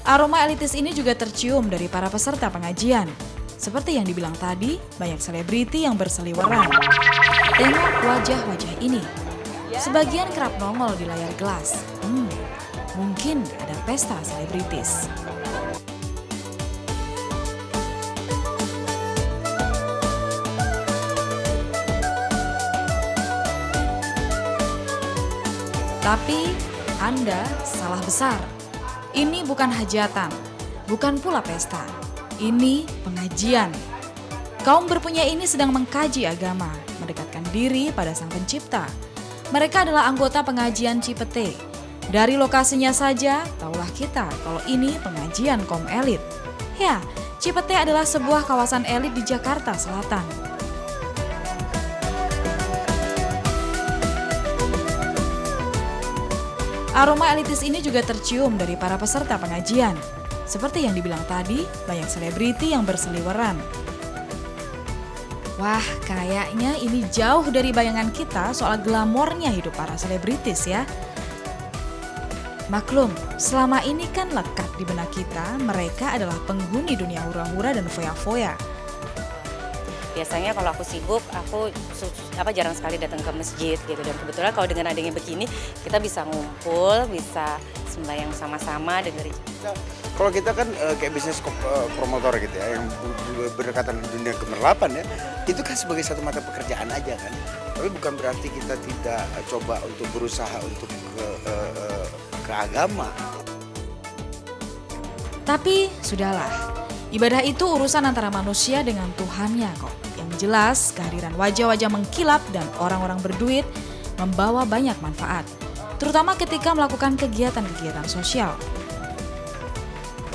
Aroma elitis ini juga tercium dari para peserta pengajian. Seperti yang dibilang tadi, banyak selebriti yang berseliweran. Tengok wajah-wajah ini. Sebagian kerap nongol di layar gelas. Mungkin ada pesta selebritis. Tapi Anda salah besar. Ini bukan hajatan, bukan pula pesta. Ini pengajian. Kaum berpunya ini sedang mengkaji agama, mendekatkan diri pada Sang Pencipta. Mereka adalah anggota pengajian Cipete. Dari lokasinya saja, tahulah kita kalau ini pengajian kaum elit. Ya, Cipete adalah sebuah kawasan elit di Jakarta Selatan. Aroma elitis ini juga tercium dari para peserta pengajian. Seperti yang dibilang tadi, banyak selebriti yang berseliweran. Wah, kayaknya ini jauh dari bayangan kita soal glamornya hidup para selebritis ya. Maklum, selama ini kan lekat di benak kita, mereka adalah penghuni dunia hura-hura dan foya-foya. Biasanya kalau aku sibuk, aku jarang sekali datang ke masjid gitu. Dan kebetulan kalau dengan adanya begini, kita bisa ngumpul, bisa sembahyang sama-sama dengerin. Kalau kita kan kayak bisnis promotor gitu ya, yang berdekatan dunia gemerlapan ya, itu kan sebagai satu mata pekerjaan aja kan. Tapi bukan berarti kita tidak coba untuk berusaha untuk ke agama. Tapi sudahlah, ibadah itu urusan antara manusia dengan Tuhannya kok. Yang jelas, kehadiran wajah-wajah mengkilap dan orang-orang berduit membawa banyak manfaat, terutama ketika melakukan kegiatan-kegiatan sosial.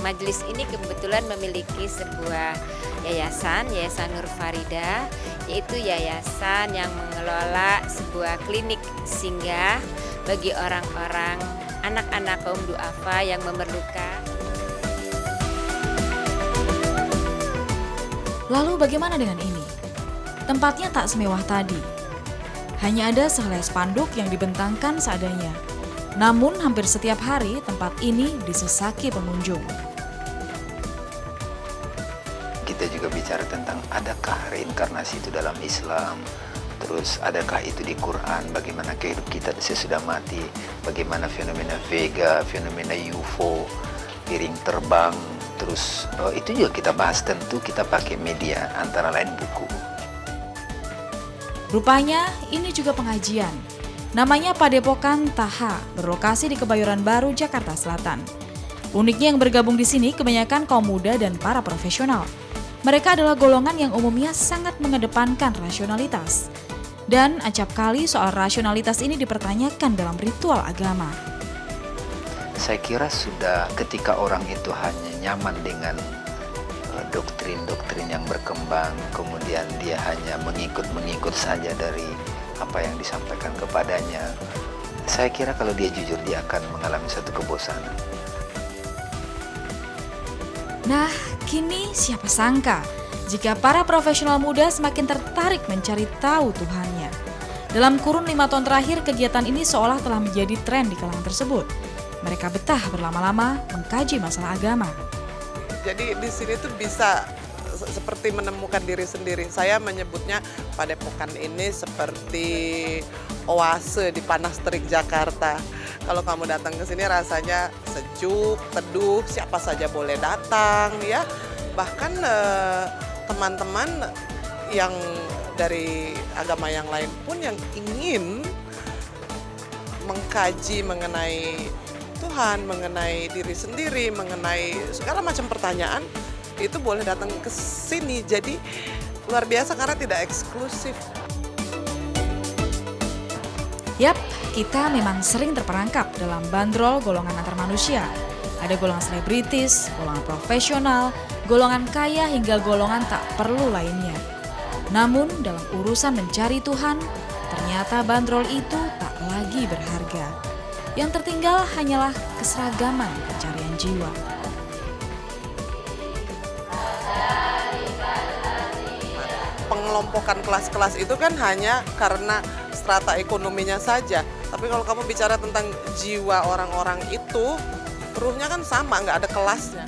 Majelis ini kebetulan memiliki sebuah yayasan Nur Farida, yaitu yayasan yang mengelola sebuah klinik singgah bagi orang-orang anak-anak kaum duafa yang memerlukan. Lalu bagaimana dengan ini? Tempatnya tak semewah tadi. Hanya ada sehelai spanduk yang dibentangkan seadanya. Namun hampir setiap hari tempat ini disesaki pengunjung. Kita juga bicara tentang adakah reinkarnasi itu dalam Islam, terus adakah itu di Quran, bagaimana kehidupan kita sesudah mati, bagaimana fenomena Vega, fenomena UFO, piring terbang, terus itu juga kita bahas, tentu kita pakai media antara lain buku. Rupanya ini juga pengajian. Namanya Padepokan Taha, berlokasi di Kebayoran Baru, Jakarta Selatan. Uniknya yang bergabung di sini kebanyakan kaum muda dan para profesional. Mereka adalah golongan yang umumnya sangat mengedepankan rasionalitas. Dan acap kali soal rasionalitas ini dipertanyakan dalam ritual agama. Saya kira sudah ketika orang itu hanya nyaman dengan doktrin-doktrin yang berkembang, kemudian dia hanya mengikut saja dari apa yang disampaikan kepadanya. Saya kira kalau dia jujur, dia akan mengalami satu kebosanan. Nah, kini siapa sangka jika para profesional muda semakin tertarik mencari tahu Tuhannya. Dalam kurun 5 tahun terakhir, kegiatan ini seolah telah menjadi tren di kalangan tersebut. Mereka betah berlama-lama mengkaji masalah agama. Jadi di sini tuh bisa seperti menemukan diri sendiri. Saya menyebutnya Padepokan ini seperti oase di panas terik Jakarta. Kalau kamu datang ke sini rasanya sejuk, teduh, siapa saja boleh datang ya. Bahkan teman-teman yang dari agama yang lain pun yang ingin mengkaji mengenai Tuhan, mengenai diri sendiri, mengenai segala macam pertanyaan, itu boleh datang ke sini. Jadi luar biasa karena tidak eksklusif. Yap, kita memang sering terperangkap dalam bandrol golongan antar manusia. Ada golongan selebritis, golongan profesional, golongan kaya hingga golongan tak perlu lainnya. Namun dalam urusan mencari Tuhan, ternyata bandrol itu tak lagi berharga. Yang tertinggal hanyalah keseragaman pencarian jiwa. Pengelompokan kelas-kelas itu kan hanya karena strata ekonominya saja. Tapi kalau kamu bicara tentang jiwa orang-orang itu, ruhnya kan sama, nggak ada kelasnya.